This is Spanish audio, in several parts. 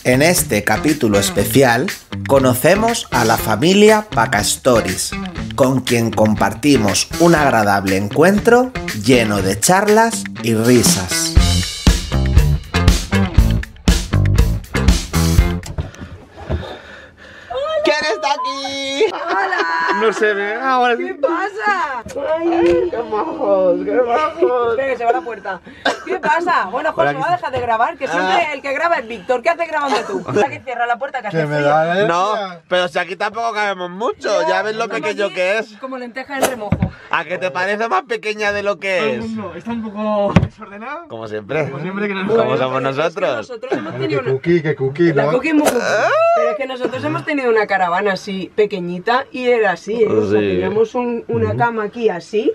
En este capítulo especial conocemos a la familia Pacastoris, con quien compartimos un agradable encuentro lleno de charlas y risas. ¿Quién está aquí? ¡Hola! No se ve ahora. ¿Qué pasa? Ay, qué majos, qué majos. Espera que se va la puerta. ¿Qué pasa? Bueno, José, va a dejar de grabar, que siempre el que graba es Víctor. ¿Qué haces grabando tú? Que cierra la puerta, que hace frío. No, pero si aquí tampoco cabemos mucho, ya ves lo Estamos pequeño aquí que es. Como lenteja en remojo. ¿A que te parece más pequeña de lo que es? No, está un poco desordenado. Como siempre. Como siempre que nos Como Bueno, somos pero es que nosotros. nosotros hemos tenido una... Que cookie, La ¿no? cookie es muy cookie. Pero es que nosotros hemos tenido una caravana así, pequeñita, y era así, ¿eh? O sea, Sí. teníamos una cama aquí así,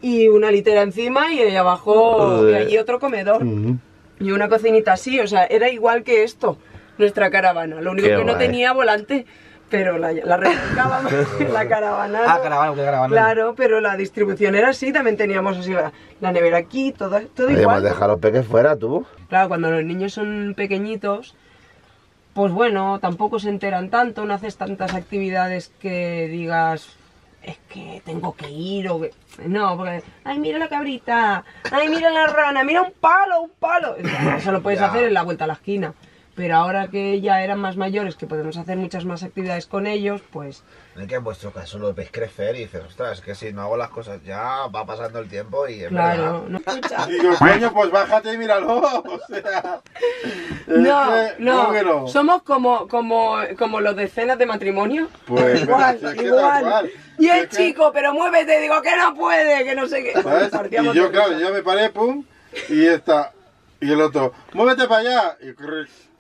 y una litera encima, y ahí abajo, Sí. y allí otro comedor. Y una cocinita así, o sea, era igual que esto, nuestra caravana. Lo único Qué que no guay. tenía volante, pero la remolcábamos, la caravana. Ah, ¿no? caravana, que caravana. Claro, pero la distribución era así, también teníamos así la nevera aquí, todo Hemos igual. dejado a los peques fuera, tú. Claro, cuando los niños son pequeñitos, pues bueno, tampoco se enteran tanto, no haces tantas actividades que digas, es que tengo que ir o que... No, porque, ay, mira la cabrita, ay, mira la rana, mira un palo, Eso lo puedes hacer en la vuelta a la esquina. Pero ahora que ya eran más mayores, que podemos hacer muchas más actividades con ellos, pues... Es que en vuestro caso lo ves crecer y dices, ostras, que si no hago las cosas ya, va pasando el tiempo y es Claro, verdad. no escucha. Digo, coño, pues bájate y míralo. O sea, ¿cómo que no? Somos como los de cenas de matrimonio. Pues, igual, si es que igual. tal cual. Y Si el es que- chico, pero muévete, digo que no puede, que no sé qué. ¿Sabes? Parecíamos Y yo, de claro, risa. yo me paré, pum, y y el otro, muévete para allá. Y,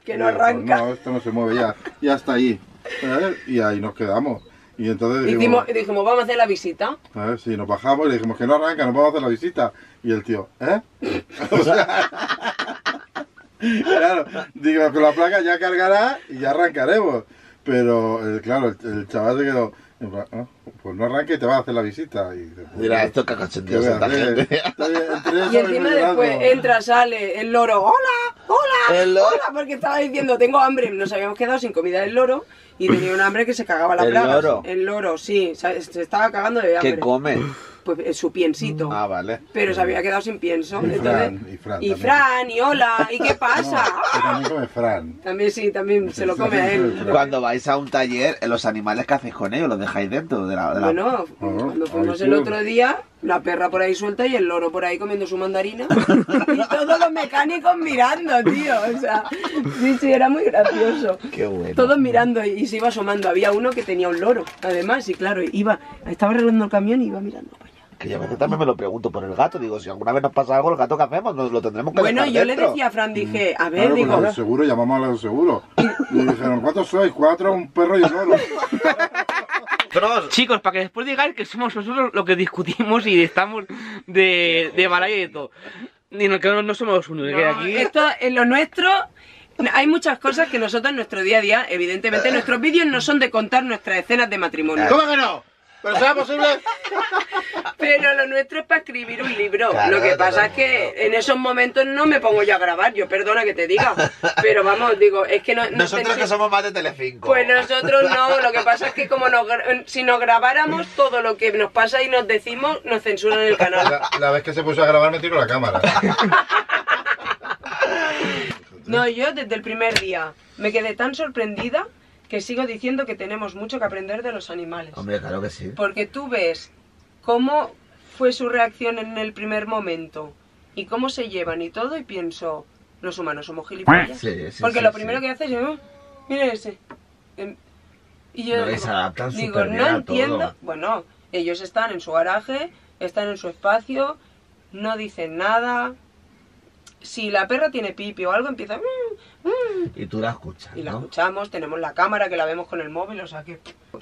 Que no y yo, arranca. No, esto no se mueve ya está ahí. ¿Sabes? Y ahí nos quedamos. Y entonces Dijimos, vamos a hacer la visita. a ver, sí, nos bajamos y le dijimos que no arranca, no podemos hacer la visita. Y el tío, ¿eh? O sea, claro, digo, con la placa ya cargará y ya arrancaremos. Pero, claro, el chaval se quedó, en plan, "Ah, pues no arranque y te vas a hacer la visita. Y dice, pues, Mira, esto que ¿qué cachondeos voy a esta hacer? gente. Entre eso Y encima llorando. después entra, sale el loro, hola, El loro. hola, porque estaba diciendo, tengo hambre. Nos habíamos quedado sin comida del loro y tenía un hambre que se cagaba la ¿El plaga. loro? El loro, sí, se estaba cagando de hambre. ¿Qué come? Pues su piensito. Ah, vale. Pero se había quedado sin pienso. Y Fran, entonces, y Fran y también. Fran, y hola, ¿y qué pasa? No, que también come Fran. También sí, también se lo come a él. Cuando vais a un taller, los animales que hacéis con ellos, los dejáis dentro de la... Bueno, cuando fuimos ahí el sí. otro día, la perra por ahí suelta y el loro por ahí comiendo su mandarina. Y todos los mecánicos mirando, tío. O sea, sí, era muy gracioso. Qué bueno. Todos mirando y se iba asomando. Había uno que tenía un loro, además, y claro, estaba arreglando el camión y iba mirando para allá. Que yo a veces también me lo pregunto por el gato. Digo, si alguna vez nos pasa algo, el gato, ¿qué hacemos? Nos lo tendremos que Bueno, dejar yo le dentro. decía a Fran, dije, a ver, Claro, digo, pues a los seguros, llamamos a los seguros. Y dijeron, ¿cuántos sois? 4, un perro y un loro. Chicos, para que después digáis que somos nosotros los que discutimos y estamos de Malaya y de todo. Y que no somos los únicos, que no, aquí... esto en lo nuestro. Hay muchas cosas que nosotros en nuestro día a día, evidentemente, nuestros vídeos no son de contar nuestras escenas de matrimonio. ¿Cómo que no? ¿Pero será posible? Pero lo nuestro es para escribir un libro. Claro, Lo que pasa es totalmente. que en esos momentos no me pongo yo a grabar, yo perdona que te diga. Pero vamos, digo, es que no Nosotros que somos más de Telecinco. Pues nosotros no, lo que pasa es que como si nos grabáramos todo lo que nos pasa y nos decimos, nos censuran el canal. La vez que se puso a grabar me tiró la cámara. No, yo desde el primer día me quedé tan sorprendida que sigo diciendo que tenemos mucho que aprender de los animales. Hombre, claro que sí. Porque tú ves cómo fue su reacción en el primer momento y cómo se llevan y todo, y pienso, los humanos somos gilipollas. Sí, sí, Porque sí, lo sí. primero que haces es, mira ese. Y yo No, y se adaptan digo, súper bien no a entiendo. todo. Bueno, ellos están en su garaje, están en su espacio, no dicen nada. Si la perra tiene pipi o algo, empieza... Y tú la escuchas, y la ¿no? escuchamos, tenemos la cámara que la vemos con el móvil, o sea que...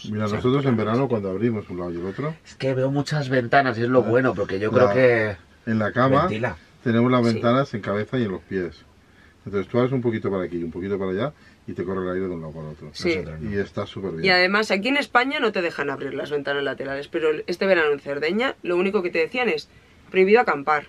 Mira, nosotros en verano cuando abrimos un lado y el otro, Es que veo muchas ventanas y es lo bueno, porque yo creo La- que... en la cama Ventila. tenemos las Sí. ventanas en cabeza y en los pies. Entonces tú abres un poquito para aquí y un poquito para allá y te corre el aire de un lado para otro. Sí. Nosotros no. Y está súper bien. Y además aquí en España no te dejan abrir las ventanas laterales, pero este verano en Cerdeña lo único que te decían es prohibido acampar.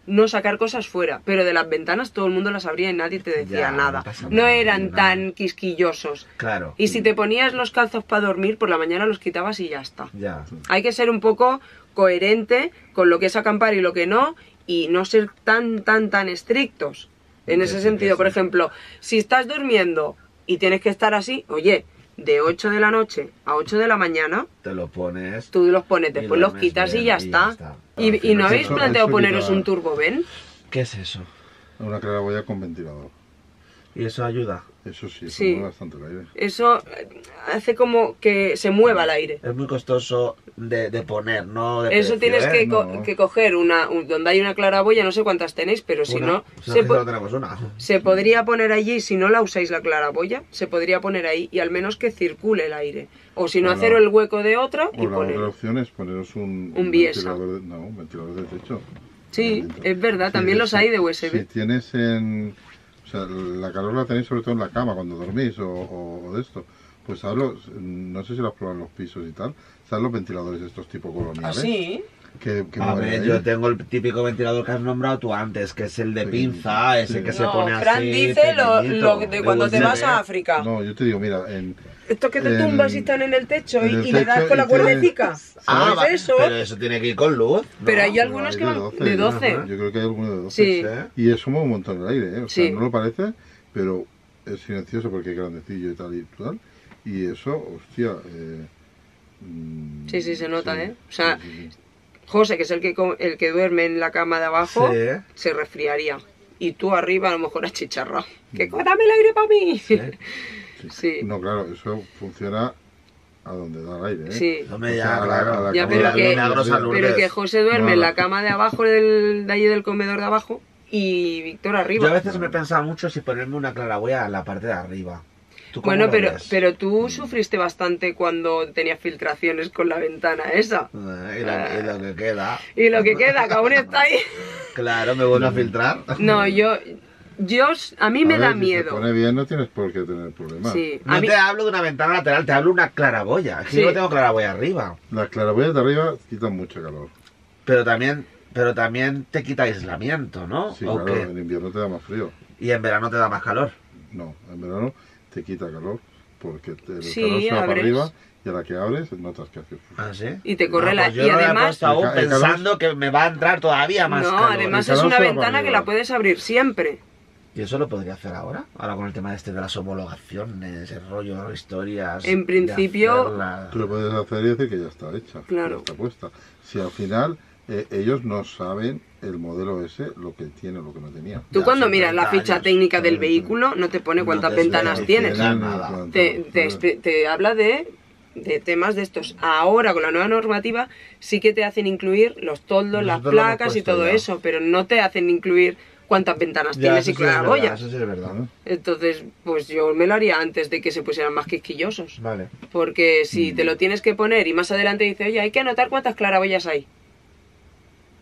no sacar cosas fuera, pero de las ventanas todo el mundo las abría y nadie te decía Ya, nada. no pasa No nada, eran nada. tan quisquillosos. Claro. Y si te ponías los calzos para dormir, por la mañana los quitabas y ya está. Ya. Hay que ser un poco coherente con lo que es acampar y lo que no, y no ser tan estrictos. En ese sentido, por ejemplo, si estás durmiendo y tienes que estar así, oye, de 8 de la noche a 8 de la mañana, Te lo pones. tú los pones, Y después los duermes quitas bien y ya y ya está. está. ¿Y, Al y no final habéis eso- planteado eso poneros quita- un turboven? ¿Qué es eso? Una claraboya con ventilador. ¿Y eso ayuda? Eso sí, eso Sí. mueve bastante el aire. Eso hace como que se mueva el aire. Es muy costoso de poner, no de Eso precio, tienes ¿eh? No. que coger donde hay una claraboya, no sé cuántas tenéis, pero si Una. no, Si se, no, po- no tenemos una. se podría poner allí, si no la usáis la claraboya, se podría poner ahí y al menos que circule el aire. O si no, O hacer la- el hueco de otra y O la poner. otra opción es poneros un Biesa. ventilador un ventilador de techo. Sí, Dentro. es verdad, Sí, también los sí. hay de USB. Si tienes o sea, la calor la tenéis sobre todo en la cama cuando dormís o de esto. Pues no sé si lo has probado en los pisos y tal. ¿Sabes los ventiladores estos tipo coloniales? ¿Ah, sí? Que A mueven ver, aire. yo tengo el típico ventilador que has nombrado tú antes, que es el de Sí, pinza, ese sí. que se No, pone así. Fran dice lo de pequeñito, cuando te USB. vas a África. No, yo te digo, mira, Estos que te en- tumbas y están en el techo en el y le das techo con la y tiene- cuerdecica. Ah, ¿Sabes va, eso? pero eso tiene que ir con luz. ¿no? Pero hay pero algunos hay que de van 12, de 12. ajá. yo creo que hay algunos de 12. Sí. Y eso mueve un montón el aire, ¿eh? O sea, Sí. no lo parece, pero es silencioso porque es grandecillo y tal y tal. Y eso, hostia... Sí, se nota, sí, ¿eh? O sea, sí, sí. José, que es el que duerme en la cama de abajo, Sí. se resfriaría. Y tú arriba a lo mejor achicharrado. ¡Que dame el aire para mí! Sí. Sí. No, claro, eso funciona a donde da el aire, ¿eh? Sí. Hombre, O ya, sea, a la- claro. a la Ya, cama pero de que- arriba, Milagros a Lourdes. Pero que José duerme No, en no. la cama de abajo de allí del comedor de abajo y Víctor Yo a arriba. veces me he pensado mucho si ponerme una claraboya en la parte de arriba. ¿Tú cómo Bueno, lo ves? pero tú sufriste bastante cuando tenías filtraciones con la ventana esa. Y lo que queda. Y lo que queda, que aún está ahí. Claro, me vuelvo a filtrar. No, a mí me A ver, da si miedo. se pone bien no tienes por qué tener problemas. Sí, a No mí, te hablo de una ventana lateral, te hablo de una claraboya. Es que Sí. yo no tengo claraboya arriba. Las claraboyas de arriba quitan mucho calor. Pero también te quita aislamiento, ¿no? Sí, ¿O claro, qué? en invierno te da más frío. Y en verano te da más calor. No, en verano te quita calor porque el Sí, calor se va para abres. arriba y a la que abres notas que hace... ¿Ah, sí? Y te corre No, la... pues yo y no le he además... puesto aún El calor- pensando que me va a entrar todavía más No, calor. además El es calor una se va para ventana que arriba. la puedes abrir siempre. ¿Y eso lo podría hacer ahora? Ahora con el tema este de las homologaciones, el rollo, historias... En de principio- hacerla. Tú lo puedes hacer y decir que ya está hecha, Claro. ya está puesta. Si al final ellos no saben el modelo ese, lo que tiene o lo que no tenía. Tú Ya, cuando son miras la 30 ficha años, técnica del ¿sabes? vehículo no te pone No cuántas te ventanas especifica tienes. nada. Te habla de temas de estos. Ahora con la nueva normativa sí que te hacen incluir los toldos, las Nosotros lo hemos placas y puesto todo ya. eso, pero no te hacen incluir cuántas ventanas Ya, tienes eso y sí es verdad, claraboyas. eso sí es verdad. ¿Vale? Entonces, pues yo me lo haría antes de que se pusieran más quisquillosos. Vale. Porque si te lo tienes que poner y más adelante dice, oye, hay que anotar cuántas claraboyas hay.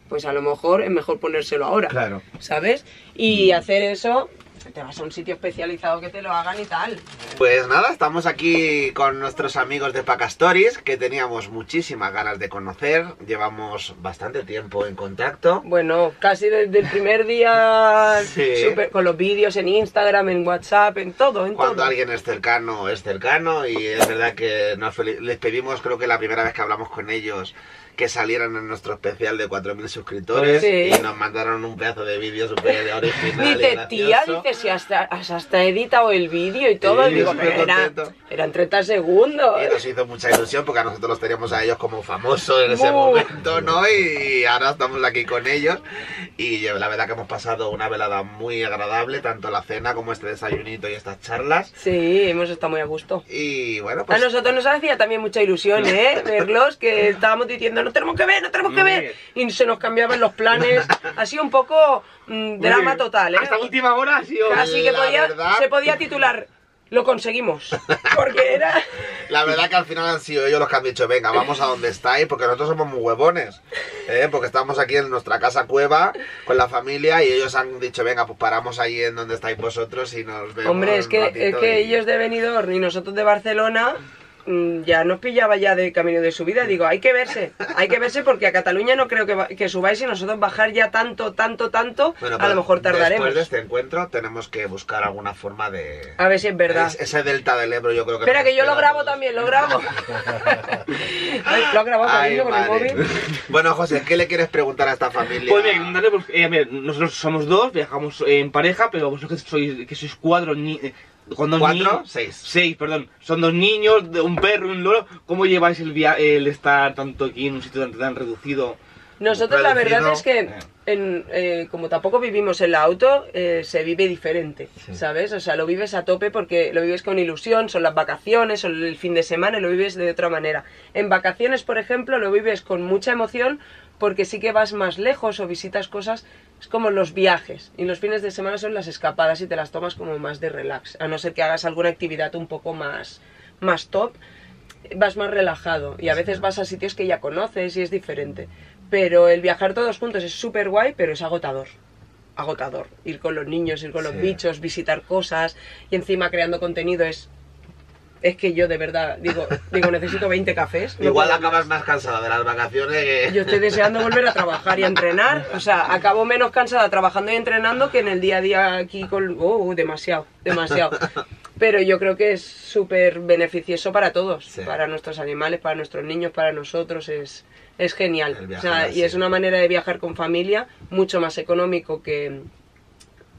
Pues a lo mejor es mejor ponérselo ahora. Claro. ¿Sabes? Y hacer eso, te vas a un sitio especializado que te lo hagan y tal. Pues nada, estamos aquí con nuestros amigos de Paca Stories, que teníamos muchísimas ganas de conocer. Llevamos bastante tiempo en contacto. Bueno, casi desde el primer día, Sí. con los vídeos en Instagram, en WhatsApp, en todo, en Cuando todo. alguien es cercano, y es verdad que les pedimos, creo que la primera vez que hablamos con ellos, que salieran en nuestro especial de 4.000 suscriptores Sí. y nos mandaron un pedazo de vídeo súper original. y Dice, tía, gracioso. dice, si hasta he editado el vídeo y todo. Sí, Y digo, súper pero contento. eran 30 segundos. Y nos hizo mucha ilusión porque a nosotros los teníamos a ellos como famosos en ese Muy. momento, ¿no? Y ahora estamos aquí con ellos. Y la verdad que hemos pasado una velada muy agradable, tanto la cena como este desayunito y estas charlas. Sí, hemos estado muy a gusto. Y bueno, A pues... nosotros nos hacía también mucha ilusión, ¿eh? Verlos, que estábamos diciendo, no tenemos que ver, no tenemos que ver. Y se nos cambiaban los planes. Ha sido un poco drama total, ¿eh? Hasta última hora ha sido... Casi que la verdad- se podía titular, lo conseguimos. Porque era... La verdad que al final han sido ellos los que han dicho, venga, vamos a donde estáis, porque nosotros somos muy huevones, porque estamos aquí en nuestra casa cueva con la familia y ellos han dicho, venga, pues paramos ahí en donde estáis vosotros y nos vemos. Hombre, es un que ratito y- ellos de Benidorm y nosotros de Barcelona, ya nos pillaba ya de camino de subida. Digo, hay que verse porque a Cataluña no creo que subáis y nosotros bajar ya tanto, Bueno, a lo mejor tardaremos. Después de este encuentro tenemos que buscar alguna forma de... A ver si es verdad. Ese delta del Ebro yo creo que... Espera, nos que yo lo espera a grabo todos. también, lo grabo. Lo has grabado Ay, cariño, con el madre. móvil. Bueno, José, ¿qué le quieres preguntar a esta familia? Pues mira, dale, pues, mira, nosotros somos dos, viajamos en pareja, pero vosotros que sois cuatro con dos ¿Cuatro? niños. 6. 6, perdón. Son 2 niños, un perro y un loro. ¿Cómo lleváis el estar tanto aquí en un sitio tan reducido? Nosotros la Reducido. verdad es que como tampoco vivimos en la auto, se vive diferente, ¿sabes? O sea, lo vives a tope porque lo vives con ilusión, son las vacaciones, son el fin de semana y lo vives de otra manera. En vacaciones, por ejemplo, lo vives con mucha emoción porque sí que vas más lejos o visitas cosas, es como los viajes. Y los fines de semana son las escapadas y te las tomas como más de relax, a no ser que hagas alguna actividad un poco más top, vas más relajado y a veces vas a sitios que ya conoces y es diferente. Pero el viajar todos juntos es súper guay, pero es agotador. Ir con los niños, ir con los bichos, visitar cosas y encima creando contenido es que yo de verdad digo necesito 20 cafés. No Igual puedo acabas más cansada de las vacaciones que... Yo estoy deseando volver a trabajar y a entrenar. O sea, acabo menos cansada trabajando y entrenando que en el día a día aquí con... demasiado. Pero yo creo que es súper beneficioso para todos. Sí. Para nuestros animales, para nuestros niños, para nosotros. Es genial. El O viajar sea, así. y es una manera de viajar con familia mucho más económico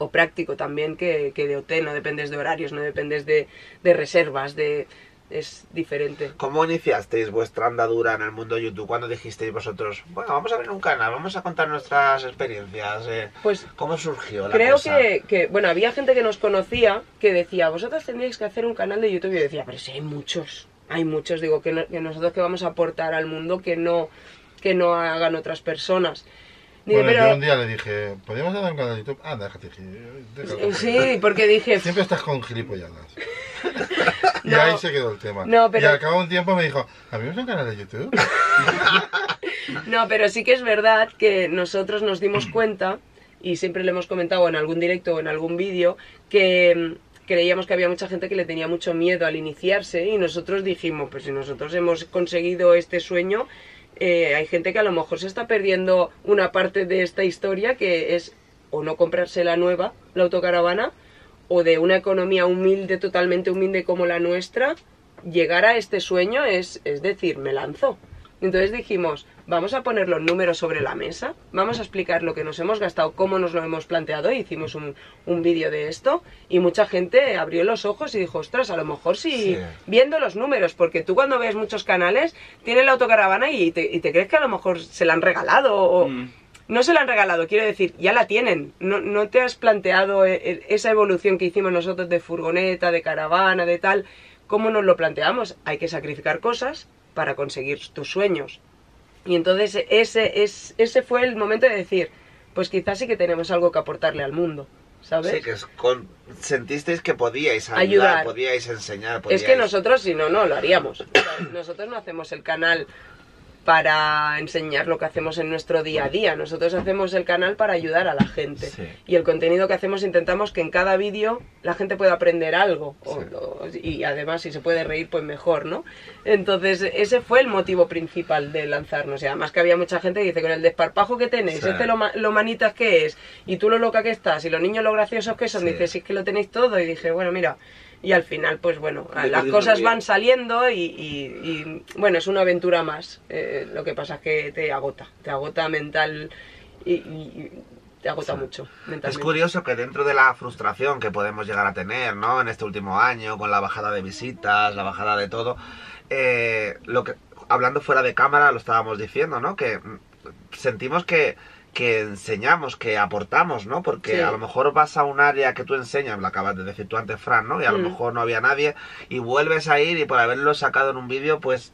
o práctico también que de hotel. No dependes de horarios, no dependes de reservas, es diferente. ¿Cómo iniciasteis vuestra andadura en el mundo de YouTube? ¿Cuándo dijisteis vosotros, bueno, vamos a abrir un canal, vamos a contar nuestras experiencias? Pues ¿Cómo surgió la creo cosa? bueno, había gente que nos conocía que decía, vosotros tendríais que hacer un canal de YouTube. Y yo decía, pero sí, hay muchos, digo, que nosotros que vamos a aportar al mundo que no hagan otras personas. Digo, Bueno, pero... yo un día le dije, ¿podríamos hacer un canal de YouTube? Anda, déjate. Sí, porque dije... Siempre estás con gilipollas. Y No. ahí se quedó el tema. No, pero- Y al cabo de un tiempo me dijo, ¿abrimos un canal de YouTube? No, pero sí que es verdad que nosotros nos dimos cuenta, y siempre le hemos comentado en algún directo o en algún vídeo, que creíamos que había mucha gente que le tenía mucho miedo al iniciarse y nosotros dijimos, pues si nosotros hemos conseguido este sueño, hay gente que a lo mejor se está perdiendo una parte de esta historia que es o no comprarse la nueva, la autocaravana, o de una economía humilde, totalmente humilde como la nuestra, llegar a este sueño es decir, me lanzo. Entonces dijimos, vamos a poner los números sobre la mesa, vamos a explicar lo que nos hemos gastado, cómo nos lo hemos planteado, y hicimos un vídeo de esto, y mucha gente abrió los ojos y dijo, ostras, a lo mejor sí, viendo los números, porque tú cuando ves muchos canales, tienes la autocaravana y te crees que a lo mejor se la han regalado, o... No se la han regalado, quiero decir, ya la tienen. No te has planteado esa evolución que hicimos nosotros de furgoneta, de caravana, de tal. ¿Cómo nos lo planteamos? Hay que sacrificar cosas para conseguir tus sueños. Y entonces ese fue el momento de decir, pues quizás sí que tenemos algo que aportarle al mundo, ¿sabes? Sí, que sentisteis que podíais ayudar, Ayudar. podíais enseñar, Es podíais... que nosotros, si no, no lo haríamos. O sea, nosotros no hacemos el canal para enseñar lo que hacemos en nuestro día a día. Nosotros hacemos el canal para ayudar a la gente. Sí. Y el contenido que hacemos intentamos que en cada vídeo la gente pueda aprender algo. Y además, si se puede reír, pues mejor, ¿no? Entonces, ese fue el motivo principal de lanzarnos. Y además que había mucha gente que dice, con el desparpajo que tenéis, Sí. lo manitas que es, y tú lo loca que estás, y los niños lo graciosos que son, Sí. dices, si es que lo tenéis todo. Y dije, bueno, mira... Y al final, pues bueno, Le las perdió cosas el van miedo. saliendo y, bueno, es una aventura más. Lo que pasa es que te agota mental y te agota mucho mentalmente. Es curioso que dentro de la frustración que podemos llegar a tener, ¿no? En este último año, con la bajada de visitas, la bajada de todo, hablando fuera de cámara lo estábamos diciendo, ¿no? Que sentimos que enseñamos, que aportamos, ¿no? Porque Sí. a lo mejor vas a un área que tú enseñas, lo acabas de decir tú antes, Fran, ¿no? Y a lo mejor no había nadie, y vuelves a ir y por haberlo sacado en un vídeo, pues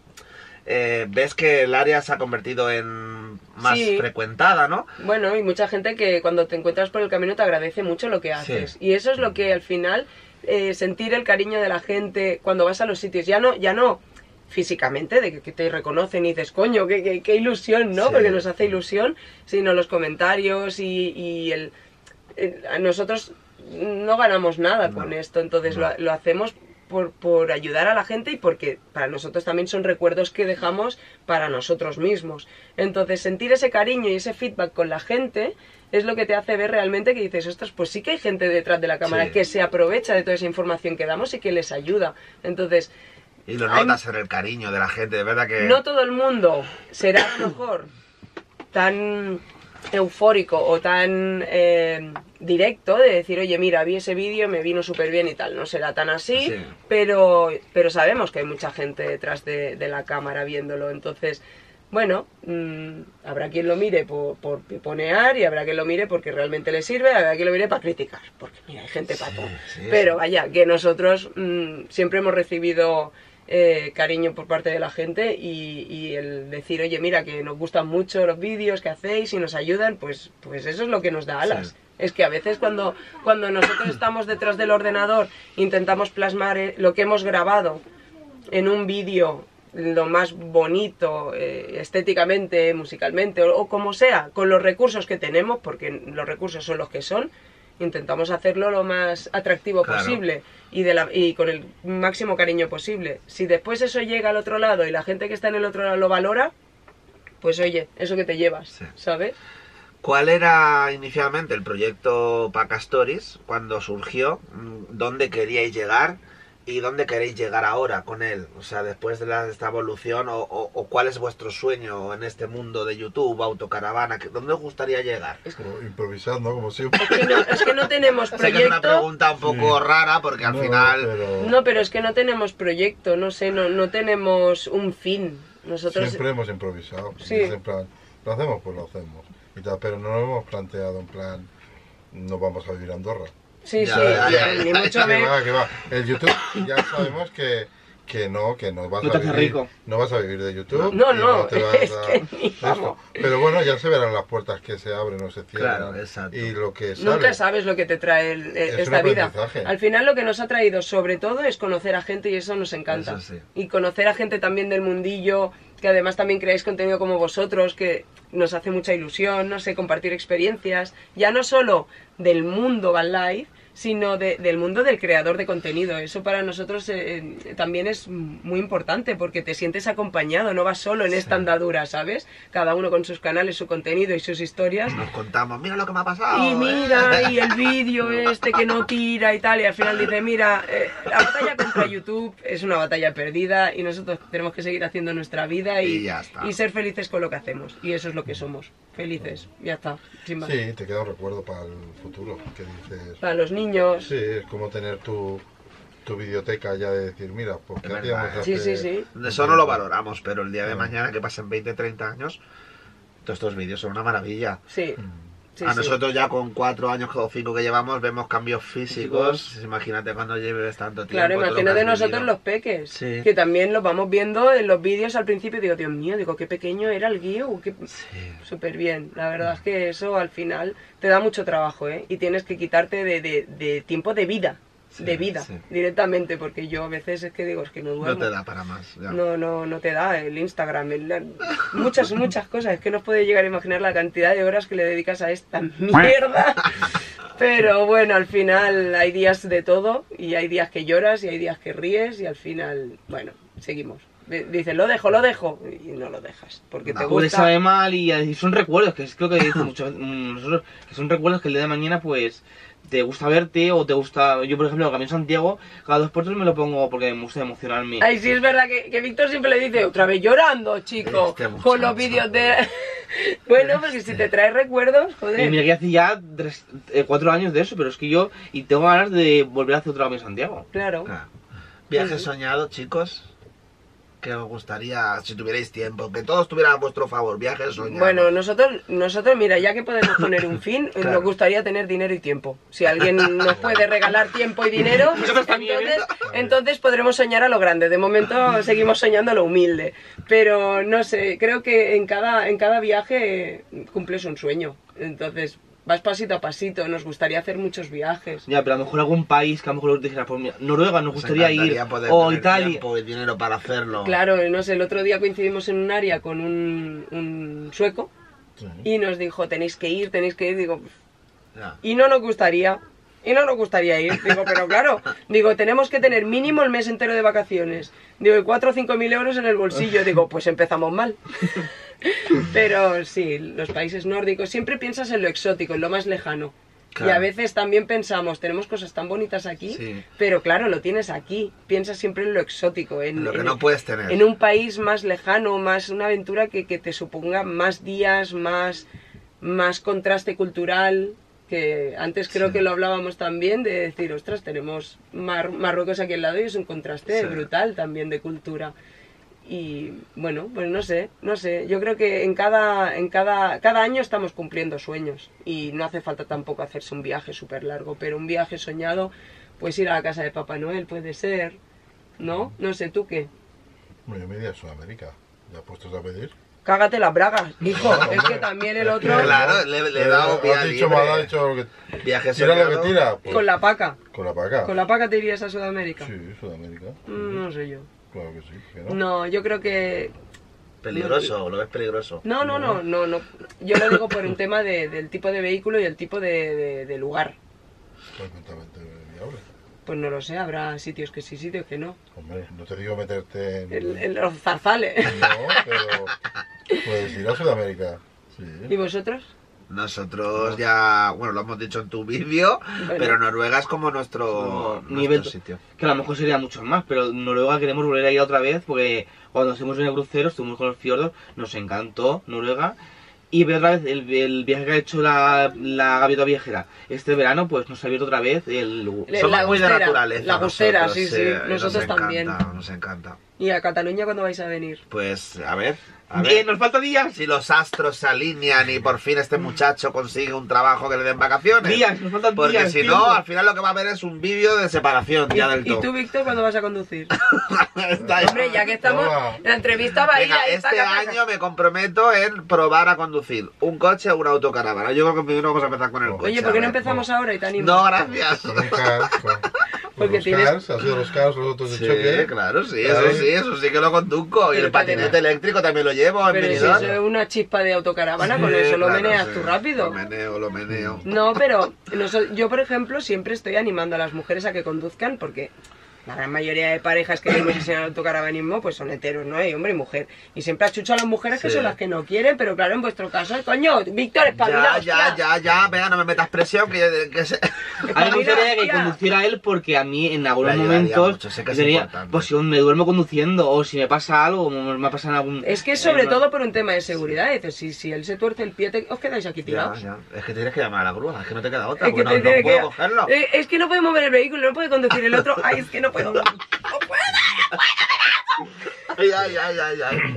ves que el área se ha convertido en más Sí. frecuentada, ¿no? Bueno, y mucha gente que cuando te encuentras por el camino te agradece mucho lo que haces. Sí. Y eso es lo que al final, sentir el cariño de la gente cuando vas a los sitios, ya no físicamente, de que te reconocen y dices, coño, qué ilusión, ¿no? Sí. Porque nos hace ilusión, sino los comentarios y nosotros no ganamos nada con esto, entonces No. lo hacemos por ayudar a la gente y porque para nosotros también son recuerdos que dejamos para nosotros mismos. Entonces sentir ese cariño y ese feedback con la gente es lo que te hace ver realmente que dices, ostras, pues sí que hay gente detrás de la cámara Sí. que se aprovecha de toda esa información que damos y que les ayuda. Entonces, Y lo notas en el cariño de la gente, de verdad que... no todo el mundo será a lo mejor tan eufórico o tan directo de decir, oye, mira, vi ese vídeo, me vino súper bien y tal. No será tan así, Sí. pero sabemos que hay mucha gente detrás de la cámara viéndolo. Entonces, bueno, habrá quien lo mire por piponear y habrá quien lo mire porque realmente le sirve, habrá quien lo mire para criticar, porque mira, hay gente para todo. sí, Pero sí. vaya, que nosotros siempre hemos recibido cariño por parte de la gente y el decir, oye, mira, que nos gustan mucho los vídeos que hacéis y nos ayudan, pues eso es lo que nos da alas. Sí. Es que a veces cuando nosotros estamos detrás del ordenador intentamos plasmar lo que hemos grabado en un vídeo lo más bonito, estéticamente, musicalmente o como sea, con los recursos que tenemos, porque los recursos son los que son, intentamos hacerlo lo más atractivo Claro. posible y con el máximo cariño posible. Si después eso llega al otro lado y la gente que está en el otro lado lo valora, pues oye, eso que te llevas, Sí. ¿sabes? ¿Cuál era inicialmente el proyecto Paca Stories cuando surgió? ¿Dónde queríais llegar? ¿Y dónde queréis llegar ahora con él? O sea, después de esta evolución, o cuál es vuestro sueño en este mundo de YouTube, autocaravana, ¿dónde os gustaría llegar? Como improvisando, como siempre. Es que no tenemos Sé que es una proyecto. pregunta un poco rara porque al No, final... pero No, pero es que no tenemos proyecto, no sé, no tenemos un fin. Nosotros siempre hemos improvisado. Sí. Es en plan, lo hacemos, pues lo hacemos. Y tal, pero no lo hemos planteado en plan, no vamos a vivir a Andorra. sí, Ya, sí, ya, ni ya, mucho ya, menos. Que va. El YouTube ya sabemos que no vas No a te hace vivir, rico. no vas a vivir de YouTube. No, y no, te vas es que ni esto. vamos. Pero bueno, ya se verán las puertas que se abren o se cierran. Claro, exacto. Y lo que sale. Nunca sabes lo que te trae Es esta un vida. aprendizaje. Al final lo que nos ha traído sobre todo es conocer a gente y eso nos encanta. Eso sí. Y conocer a gente también del mundillo, que además también creáis contenido como vosotros, que nos hace mucha ilusión, no sé, compartir experiencias, ya no solo del mundo Van Life, sino del mundo del creador de contenido. Eso para nosotros también es muy importante porque te sientes acompañado, no vas solo en esta andadura, ¿sabes? Cada uno con sus canales, su contenido y sus historias. Nos contamos, mira lo que me ha pasado. Y mira, y el vídeo este que no tira y tal, y al final dice, mira, la batalla contra YouTube es una batalla perdida y nosotros tenemos que seguir haciendo nuestra vida Y ya está. y ser felices con lo que hacemos. Y eso es lo que somos, felices, ya está, sin más. Sí, te queda un recuerdo para el futuro. Que dices. Para los niños, Sí, es como tener tu videoteca ya de decir, mira, pues Es qué verdad, hacíamos sí, hace- sí, sí. Eso no lo valoramos, pero el día de mañana, que pasen 20, 30 años, todos estos vídeos son una maravilla. Sí. Sí, A sí. nosotros ya con 4 años o 5 que llevamos vemos cambios físicos. Imagínate cuando lleves tanto tiempo. Claro, todo lo que imagínate has nosotros vivido. los peques, Sí. que también los vamos viendo en los vídeos al principio y digo, Dios mío, digo, qué pequeño era el guío, qué... súper bien. La verdad es que eso al final te da mucho trabajo, ¿eh? Y tienes que quitarte de tiempo de vida, sí. directamente, porque yo a veces es que digo, es que no duermo. No te da para más. Ya. No te da el Instagram, muchas cosas. Es que no puedes llegar a imaginar la cantidad de horas que le dedicas a esta mierda. Pero bueno, al final hay días de todo y hay días que lloras y hay días que ríes y al final, bueno, seguimos. Dices, lo dejo y no lo dejas porque te Pues gusta. sabe mal y son recuerdos, que es lo que dice mucho nosotros, que son recuerdos que el día de mañana pues te gusta verte o te gusta... Yo por ejemplo, Camino Santiago, cada 2 por 3 me lo pongo porque me gusta emocionarme. Ay, sí, es verdad que Víctor siempre le dice, otra vez llorando, chico, Este muchacho. con los vídeos de... Bueno, porque si te traes recuerdos, Y joder. mira que hace ya 4 años de eso, pero es que yo y tengo ganas de volver a hacer otra vez en Santiago. Claro. Claro. Viaje soñado, chicos. Que os gustaría, si tuvierais tiempo, que todo estuviera a vuestro favor, viajes soñados. Bueno, nosotros, mira, ya que podemos poner un fin, Claro. nos gustaría tener dinero y tiempo. Si alguien nos puede regalar tiempo y dinero, Nosotros también, ¿eh? entonces podremos soñar a lo grande. De momento seguimos soñando a lo humilde. Pero no sé, creo que en cada viaje cumples un sueño. Entonces vas pasito a pasito. Nos gustaría hacer muchos viajes. Ya, pero a lo mejor algún país que a lo mejor dijera, pues mira, Noruega nos Os gustaría ir, encantaría poder o tener Italia. tiempo y dinero para hacerlo. Claro, no sé, el otro día coincidimos en un área con un sueco Sí. y nos dijo, tenéis que ir, digo, Ya. y no nos gustaría. y no nos gustaría ir. Digo, pero claro, digo, tenemos que tener mínimo el mes entero de vacaciones. Digo, y 4 o 5 mil euros en el bolsillo. Digo, pues empezamos mal. Pero sí, los países nórdicos, siempre piensas en lo exótico, en lo más lejano. Claro. Y a veces también pensamos, tenemos cosas tan bonitas aquí, Sí. pero claro, lo tienes aquí. Piensas siempre en lo exótico, Lo que no puedes tener. en un país más lejano, más una aventura que te suponga más días, más contraste cultural. Que antes creo que lo hablábamos también, de decir, ostras, tenemos Marruecos aquí al lado y es un contraste Sí. brutal también de cultura. Y bueno, pues no sé, yo creo que cada año estamos cumpliendo sueños y no hace falta tampoco hacerse un viaje súper largo, pero un viaje soñado, pues ir a la casa de Papá Noel puede ser, ¿no? No sé, ¿tú qué? Bueno, yo me iría a Sudamérica. ¿Ya puestos a pedir? Cágate las bragas, hijo, es que también el otro Claro, le he dado vía has dicho, libre. me ha dicho lo que... Viaje Tira lo soñado. que tira. Pues, con la paca. Con la paca. ¿Con la paca te irías a Sudamérica? Sí, Sudamérica. No sé yo. Claro que sí. ¿por qué no? No, yo creo que... Peligroso, lo ves peligroso. No. Yo lo digo por un tema del tipo de vehículo y el tipo de lugar. Perfectamente viable. Pues no lo sé, habrá sitios que sí, sitios que no. Hombre, no te digo meterte en... En los zarzales. No, pero puedes ir a Sudamérica. Sí. ¿Y vosotros? Nosotros ya, bueno, lo hemos dicho en tu vídeo, Bueno. pero Noruega es como nuestro nivel sitio. que a lo mejor sería mucho más, pero Noruega queremos volver a ir otra vez porque cuando estuvimos en el crucero, estuvimos con los fiordos, nos encantó Noruega. Y ver otra vez el viaje que ha hecho la gaviota viajera este verano, pues nos ha abierto otra vez el... Somos muy de Gustera, naturaleza. la Gustera, nosotros, sí, nos nosotros encanta, también. Nos encanta. ¿Y a Cataluña cuándo vais a venir? Pues, a ver. Bien, nos falta días. Si los astros se alinean y por fin este muchacho consigue un trabajo que le den vacaciones. Días, nos faltan Porque días. si tiempo. no, al final lo que va a haber es un vídeo de separación ya del ¿Y todo. tú, Víctor, cuándo vas a conducir? Está ahí. Hombre, ya que estamos, Toma. la entrevista va a ir Venga, ahí, este taca, taca. año me comprometo en probar a conducir un coche o una autocaravana. Yo creo que primero vamos a empezar con el coche. Oye, ¿por qué a no ver. empezamos ahora y te animo? No, gracias. Con un car, Porque los tienes- cars, ha sido los cars, los autos de Sí, choque. claro, sí, Claro. eso sí que lo conduzco. Y Pero el patinete eléctrico también lo llevo en Pero si Benidorm. eso es una chispa de autocaravana, con Sí, eso lo claro, meneas sí. tú rápido. Lo meneo. No, pero yo, por ejemplo, siempre estoy animando a las mujeres a que conduzcan porque la gran mayoría de parejas que vemos enseñar autocaravanismo pues son heteros, ¿no? Hay hombre y mujer. Y siempre achucho a las mujeres que Sí. son las que no quieren, pero claro, en vuestro caso, coño, Víctor, espabila, Ya, venga, no me metas presión, que se... A mí me gustaría que hostia. conduciera él porque a mí en algunos Me ayudaría momentos mucho, sé que es sería, importante. pues si me duermo conduciendo o si me pasa algo, como me ha pasado en algún... Es que es sobre en- todo por un tema de seguridad. Dices, si él se tuerce el pie, os quedáis aquí Ya, tirados. ya. Es que tienes que llamar a la grúa, es que no te queda otra, Es que porque te no tiene puedo que- cogerlo. Es que no puede mover el vehículo, no puede conducir el otro. Ay, es que no puedo. Ay.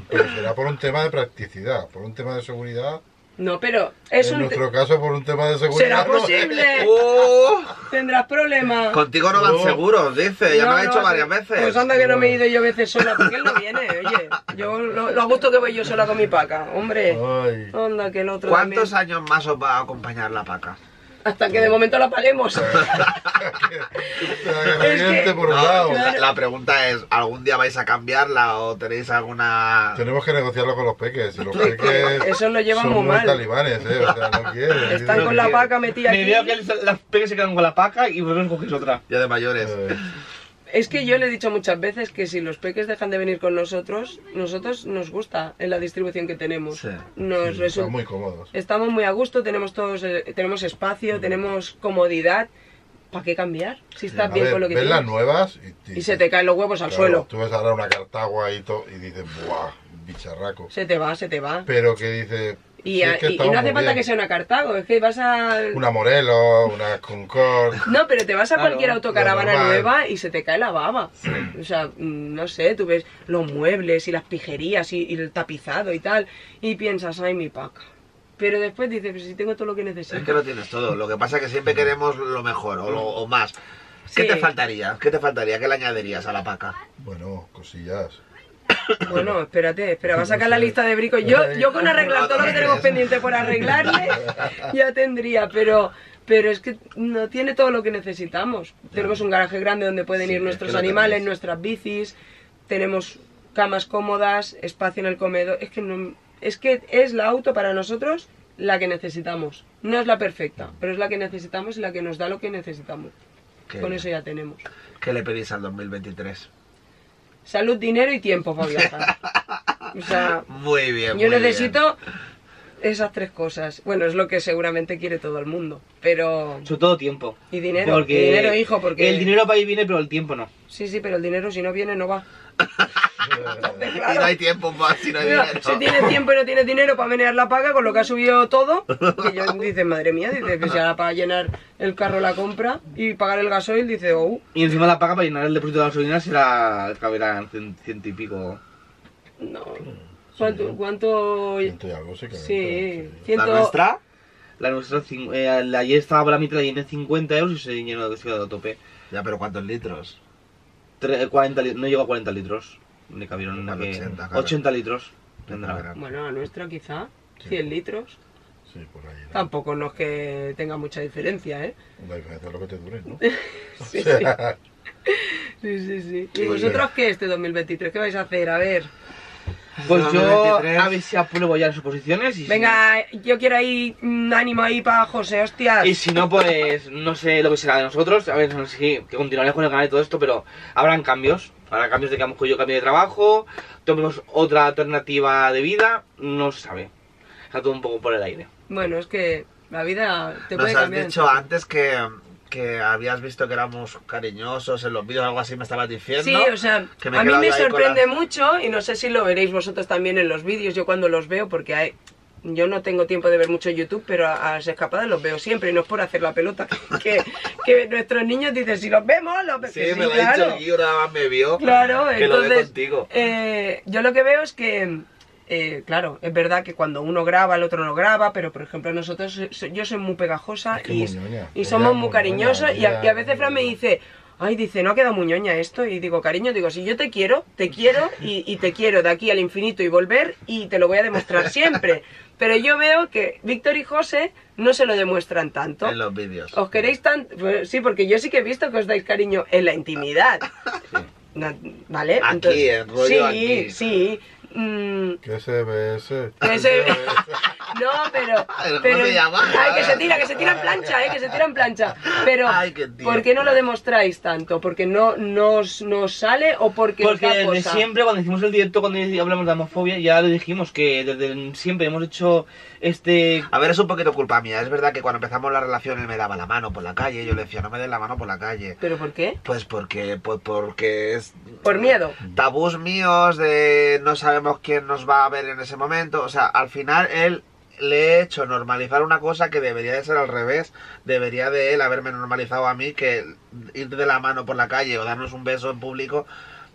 Pero será por un tema de practicidad, por un tema de seguridad. No, pero es En un... nuestro caso, por un tema de seguridad. ¿Será ¿no? posible? Uh, Tendrás problemas. contigo no van Oh. seguros, dice, ya No, me lo ha dicho no, varias sí. veces. Pues anda que no me he ido yo veces sola, porque él no viene, oye. Yo lo a gusto que voy yo sola con mi paca, hombre. Ay. Anda que el otro ¿Cuántos también. años más os va a acompañar la paca? Hasta que de momento la paguemos. Reviente por un No, lado. la pregunta es, ¿algún día vais a cambiarla o tenéis alguna...? Tenemos que negociarlo con los peques. Y los peques Eso lo llevan son muy mal. talibanes, o sea, no quieren. Están con la paca metida Me veo que aquí. las peques se quedan con la paca y vosotros cogéis otra. Ya de mayores. Es que yo le he dicho muchas veces que si los peques dejan de venir con nosotros nos gusta en la distribución que tenemos. Sí. Nos Están resulta... muy cómodos. Estamos muy a gusto, tenemos tenemos espacio, tenemos comodidad. ¿Para qué cambiar? Si estás A bien ver, con lo que ves las tienes. nuevas Y se te caen los huevos al claro, suelo. Tú ves ahora una Cartagua y dices, ¡buah! Bicharraco. Se te va, se te va. Pero que dice. Y, si es que y estamos no hace muy falta bien. que sea una Cartago, es que vas a... Una Morelos, una Concord. No, pero te vas a Claro, cualquier autocaravana lo normal. nueva y se te cae la baba. O sea, no sé, tú ves los muebles y las pijerías y el tapizado y tal, y piensas, ay, mi paca. Pero después dices, pues si tengo todo lo que necesito. Es que lo tienes todo. Lo que pasa es que siempre queremos lo mejor o más. ¿Qué Sí. te faltaría? ¿Qué te faltaría? ¿Qué le añadirías a la paca? Bueno, cosillas. Bueno, espérate, va a sacar la lista de bricos. Yo con arreglar todo lo que tenemos pendiente por arreglarle, ya tendría, pero es que no tiene todo lo que necesitamos. Tenemos un garaje grande donde pueden Sí, ir es nuestros que lo animales, tenéis. nuestras bicis, tenemos camas cómodas, espacio en el comedor. Es que es la auto para nosotros la que necesitamos. No es la perfecta, pero es la que necesitamos y la que nos da lo que necesitamos. Qué Con bien. eso ya tenemos. ¿Qué le pedís al 2023? Salud, dinero y tiempo para viajar. O sea, Muy bien, yo muy necesito esas 3 cosas. Bueno, es lo que seguramente quiere todo el mundo, pero... Sobre todo tiempo. Y dinero, Porque y dinero, hijo, porque... el dinero va y viene, pero el tiempo no. Sí, pero el dinero si no viene no va. Entonces, bien. Y no hay tiempo más si no hay Mira, dinero. si tienes tiempo y no tienes dinero para menear la paga, con lo que ha subido todo, que yo dice, madre mía, dice, pues ya para llenar el carro la compra y pagar el gasoil, dice, oh, Y encima la paga para llenar el depósito de gasolina será, caberá en ciento y pico. no. ¿Cuánto? Ciento y algo sí que Sí, ¿La ciento... nuestra? La nuestra, ayer estaba por la mitad, la llené 50 euros y se llenó de ciudad a tope. Ya, pero ¿cuántos litros? 40 no llegó a 40 litros. Me cabieron Igual que 80, claro. 80 litros. Tendrá. Caberá. Bueno, la nuestra quizá, Sí. 100 litros. Sí, por ahí. ¿no? Tampoco no es que tenga mucha diferencia, ¿eh? La diferencia es lo que te dure, ¿no? Sí, sí. Sí. ¿Y vosotros qué este 2023? ¿Qué vais a hacer? A ver. Pues yo 2023. a ver si apruebo ya las oposiciones y Venga, yo quiero ahí ánimo ahí para José, hostias. y si no, pues no sé lo que será de nosotros. A ver, no sé si que continuaré con el canal y todo esto, pero habrán cambios. Habrá cambios de que a lo mejor yo cambie de trabajo, tomemos otra alternativa de vida, no se sabe. Está todo un poco por el aire. Bueno, es que la vida te Nos puede has cambiar. dicho antes que habías visto que éramos cariñosos en los vídeos, algo así me estabas diciendo. Sí, o sea, Que me he a mí quedado me yo ahí con sorprende la- mucho y no sé si lo veréis vosotros también en los vídeos, yo cuando los veo, porque yo no tengo tiempo de ver mucho YouTube, pero a las escapadas los veo siempre y no es por hacer la pelota, que nuestros niños dicen, si los vemos, los vemos. Sí, me lo ha dicho el Guillo, nada más me vio. Claro, que lo ve entonces, contigo. yo lo que veo es que, claro, es verdad que cuando uno graba, el otro no graba, pero por ejemplo nosotros, yo soy muy pegajosa Es que y, muy ñoña. y Ella somos es muy muy cariñosos ñoña, y a ella veces es Fran me muy dice, ay, dice, no ha quedado muy ñoña esto, y digo, cariño, digo, si yo te quiero y te quiero de aquí al infinito y volver y te lo voy a demostrar siempre, pero yo veo que Víctor y José no se lo demuestran tanto. En los vídeos. ¿Os queréis tanto? Pues sí, porque yo sí que he visto que os dais cariño en la intimidad. ¿Vale? Aquí, en rollo sí, aquí. Sí. ¿Qué se ve ese? Que se- No, pero... ¿Cómo se llama? Ay, que se tira en plancha, que se tira en plancha. Pero, Ay, qué tío. ¿por qué no lo demostráis tanto? ¿Porque no os sale o porque os Porque da desde cosa? siempre, cuando hicimos el directo, cuando hablamos de homofobia, ya le dijimos que desde siempre hemos hecho A ver, es un poquito culpa mía. Es verdad que cuando empezamos la relación él me daba la mano por la calle. Yo le decía, no me des la mano por la calle. ¿Pero por qué? Pues porque es... Por miedo. Tabús míos de no sabemos quién nos va a ver en ese momento. O sea, al final él le he hecho normalizar una cosa que debería de ser al revés. Debería de él haberme normalizado a mí que ir de la mano por la calle o darnos un beso en público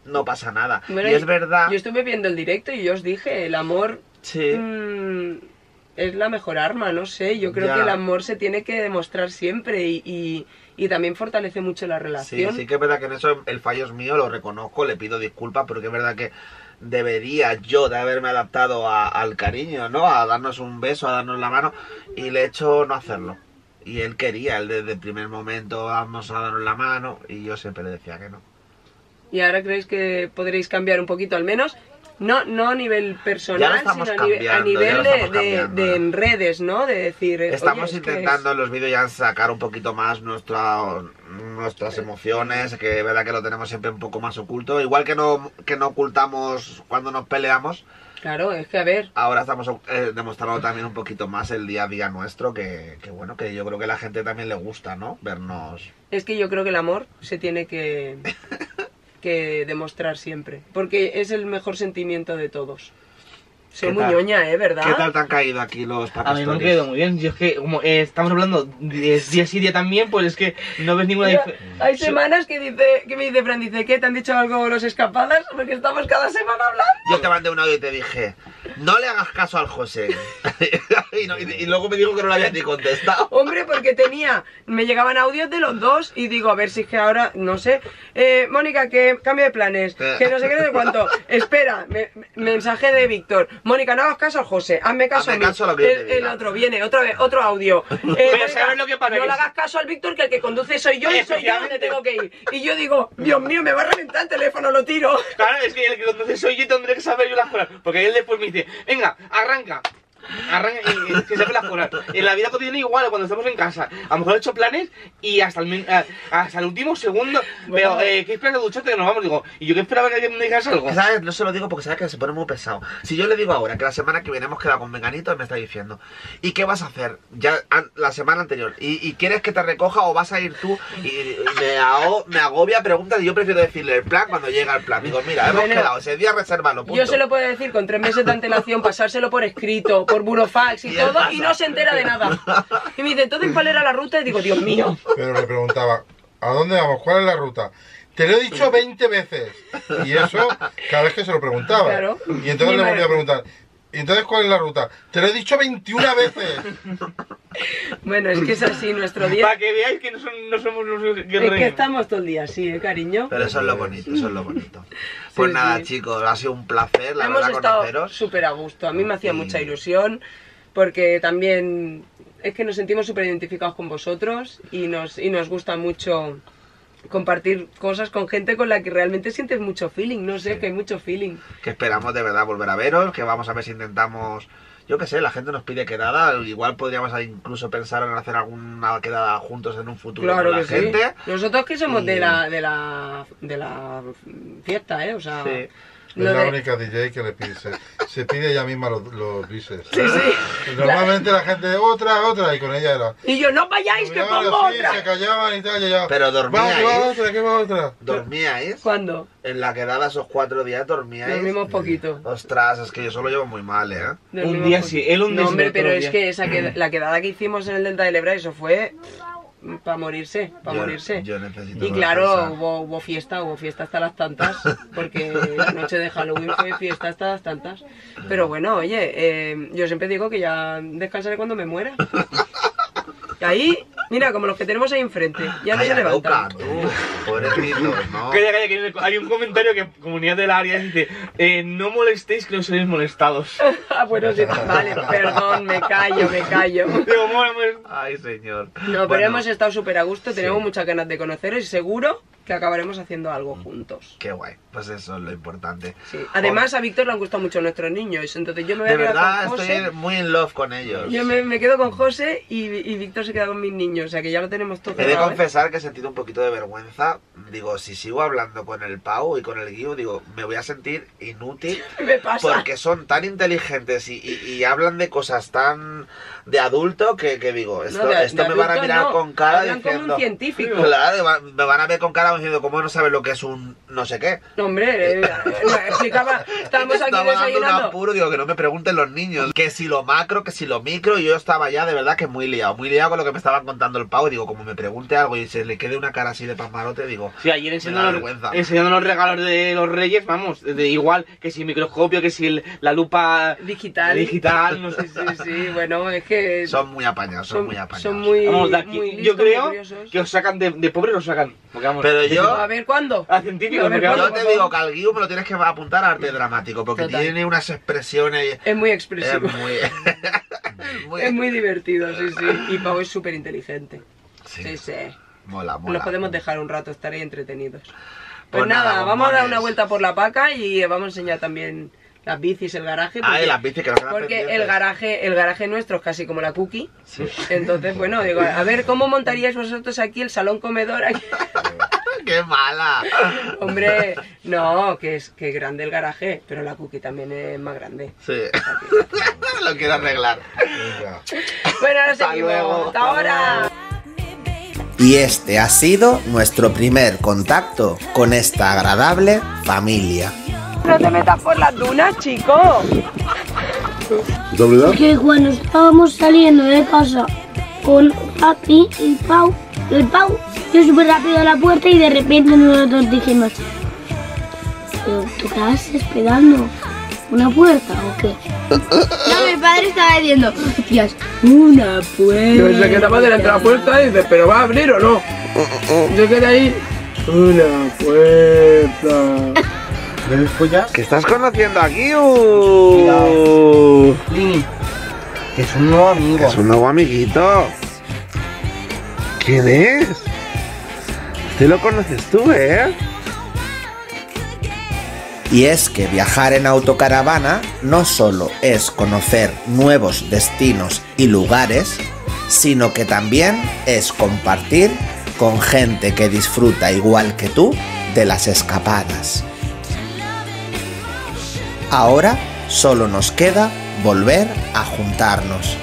no pasa nada. Bueno, y es verdad... Yo estuve viendo el directo y yo os dije, el amor... Sí. Es la mejor arma, no sé. Yo creo Ya. que el amor se tiene que demostrar siempre y también fortalece mucho la Sí, relación. sí que es verdad que en eso el fallo es mío, lo reconozco, le pido disculpas, porque es verdad que debería yo de haberme adaptado al cariño, ¿no? A darnos un beso, a darnos la mano, y le he hecho no hacerlo. Y él quería, él desde el primer momento vamos a darnos la mano, y yo siempre le decía que no. Y ahora creéis que podréis cambiar un poquito al menos. No a nivel Ya lo personal, estamos sino a nivel cambiando, ya lo estamos cambiando. de en redes, ¿no? De decir, Estamos oye, es que intentando en los vídeos ya sacar un poquito más nuestras emociones, que es verdad que lo tenemos siempre un poco más oculto. Igual que no ocultamos cuando nos peleamos, Claro, es que a ver, ahora estamos demostrando también un poquito más el día a día nuestro, que bueno, que yo creo que a la gente también le gusta, ¿no? Vernos... es que yo creo que el amor se tiene que demostrar siempre, porque es el mejor sentimiento de todos. Soy ¿Qué muy tal? ñoña, ¿verdad? ¿Qué tal te han caído aquí los A mí me han papistones? quedado muy bien. Yo es que, como estamos hablando día sí día también, pues es que no ves ninguna Mira, diferencia. hay semanas que me dice Fran, dice, ¿qué? ¿Te han dicho algo los escapadas? Porque estamos cada semana hablando. Yo te mandé un audio y te dije, no le hagas caso al José. y luego me dijo que no le habías ni contestado. Hombre, porque me llegaban audios de los dos y digo, a ver si es que ahora, no sé, Mónica, que cambio de planes, que no sé qué, no sé cuánto. Espera, mensaje de Víctor. Mónica, no hagas caso al José, hazme caso Hazme a mí. caso a lo que yo te El diga. otro, viene, otra vez, otro audio. Pero ¿sabes lo que pasa? No Que le hagas caso al Víctor, que el que conduce soy yo y soy yo donde tengo que ir. Y yo digo, Dios mío, me va a reventar el teléfono, lo tiro. Claro, es que el que entonces soy yo y tendré que saber yo las cosas. Porque él después me dice, venga, arranca. arranca y que se hace las cosas. En la vida cotidiana igual, cuando estamos en casa, a lo mejor he hecho planes y hasta el último segundo, pero ¿qué esperas de ducharte que nos vamos? Digo, y yo que esperaba que alguien me dijese algo. ¿Sabes? No se lo digo porque sabes que se pone muy pesado. Si yo le digo ahora que la semana que viene hemos quedado con Menganito, me está diciendo, ¿y qué vas a hacer? Ya la semana anterior. ¿Y quieres que te recoja o vas a ir tú? Y me agobia preguntas y yo prefiero decirle el plan cuando llega el plan. Digo, mira, hemos quedado, ese día resérvalo, punto. Yo se lo puedo decir con 3 meses de antelación, pasárselo por escrito, por burofax y todo, y no se entera de nada. Y me dice, entonces, ¿cuál era la ruta? Y digo, Dios mío. Pero le preguntaba, ¿a dónde vamos? ¿Cuál es la ruta? Te lo he dicho 20 veces. Y eso, cada vez que se lo preguntaba. Claro. Y entonces le volví a preguntar, ¿y entonces cuál es la ruta? Te lo he dicho 21 veces. Bueno, es que es así nuestro día. Para que veáis que no somos los guerreros. Es que estamos todo el día así, cariño. Pero eso es lo bonito, eso es lo bonito. Pues nada, chicos, ha sido un placer, la Hemos verdad, estado conoceros. súper a gusto. A mí me hacía mucha ilusión porque también es que nos sentimos súper identificados con vosotros y nos gusta mucho compartir cosas con gente con la que realmente sientes mucho feeling. No sé, que hay mucho feeling. Que esperamos de verdad volver a veros, que vamos a ver si intentamos... Yo qué sé, la gente nos pide quedada, igual podríamos incluso pensar en hacer alguna quedada juntos en un futuro Claro con la que sí. gente. Nosotros que somos de la fiesta, ¿eh? O sea... Sí. Es la única DJ que le pide, se pide ella misma los bises. Sí, sí. Y normalmente la gente, otra, y con ella era... Y yo, no vayáis, que Callaban pongo así, otra. se callaban y tal, y ya... Pero dormíais. ¿Qué va otra? ¿Dormíais? ¿Cuándo? En la quedada esos 4 días dormíais. Dormimos poquito. Ostras, es que yo solo llevo muy mal, ¿eh? Dormimos día poquito. sí, él un día No, sí, hombre, otro pero día. es que la quedada que hicimos en el Delta del Ebro, eso fue para morirse, para morirse. Yo necesito Y claro, descansar. hubo fiesta hasta las tantas, porque la noche de Halloween fue fiesta hasta las tantas. Pero bueno, oye, yo siempre digo que ya descansaré cuando me muera. Y ahí, mira, como los que tenemos ahí enfrente, ya no se Calla, levantan. loca, tú, pobrecito, ¿no? Calla, que hay un comentario que comunidad del área dice, no molestéis que no seréis molestados. Ah, bueno, sí, vale, perdón, me callo. Digo, mola. Ay, señor. No, pero Bueno, hemos estado súper a gusto, tenemos sí. muchas ganas de conoceros y seguro que acabaremos haciendo algo juntos. Qué guay, pues eso es lo importante. Sí. Además, a Víctor le han gustado mucho nuestros niños, entonces yo me voy De a quedar verdad, con José. estoy muy in love con ellos. Yo me quedo con José y Víctor se queda con mis niños, o sea que ya lo tenemos todo He de cerrado, ¿eh? confesar que he sentido un poquito de vergüenza. Digo, si sigo hablando con el Pau y con el Guiu, digo, me voy a sentir inútil. Me pasa. Porque son tan inteligentes y hablan de cosas tan de adulto que digo, esto, No, de esto me van a adulto mirar no, con cara hablan como diciendo... un científico. Claro, me van a ver con cara diciendo, ¿cómo no sabes lo que es un no sé qué? No, hombre, explicaba, estábamos aquí Estaba dando un desayunando. apuro, digo, que no me pregunten los niños. Que si lo macro, que si lo micro, y yo estaba ya de verdad que muy liado con lo que me estaban contando el Pau. Y digo, como me pregunte algo y se le quede una cara así de pasmarote, digo, Sí, ayer me da vergüenza. enseñando los regalos de los reyes, vamos, de igual que si microscopio, que si la lupa Digital, no sé. Sí, bueno, es que son muy apañados, son muy apañados. son muy, Vamos, de aquí, muy yo listos, muy creo curiosos. que os sacan de pobres, os sacan. Porque, vamos, Pero yo, A ver, ¿cuándo? a científicos, A ver, porque, ¿cuándo? vamos, yo te digo que al Guiu me lo tienes que apuntar a arte dramático, porque Total. tiene unas expresiones... Es muy Es expresivo. muy... Es muy divertido, sí. Y Pau es súper inteligente. Sí. Mola. Nos podemos dejar un rato, estar ahí entretenidos. Pues Pues nada, nada, vamos a dar bombones. una vuelta por la paca y vamos a enseñar también las bicis, el garaje. Ah, y las bicis que nos quedan Porque pendientes. el garaje nuestro es casi como la cookie. Sí. Entonces, bueno, digo, a ver, ¿cómo montaríais vosotros aquí el salón comedor? Aquí? ¡Qué mala! Hombre, no, que es grande el garaje, pero la cookie también es más grande. Sí. Lo quiero arreglar. Venga. Bueno, ahora Hasta seguimos. luego. ¡Hasta ahora! Y este ha sido nuestro primer contacto con esta agradable familia. No te metas por las dunas, chico. Que cuando estábamos saliendo de casa con Papi y Pau, el Pau dio súper rápido a la puerta y de repente nosotros dijimos, ¿pero tú estabas esperando una puerta o qué? No, mi padre estaba diciendo, hostias, una puerta. Yo se quedaba delante de la puerta y dice, ¿pero va a abrir o no? Yo quedé ahí. Una puerta. ¿Ves, pollas? ¿Qué estás conociendo aquí? Lini, que es un nuevo amigo. Es un nuevo amiguito. ¿Quién es? Este lo conoces tú, ¿eh? Y es que viajar en autocaravana no solo es conocer nuevos destinos y lugares, sino que también es compartir con gente que disfruta igual que tú de las escapadas. Ahora solo nos queda volver a juntarnos.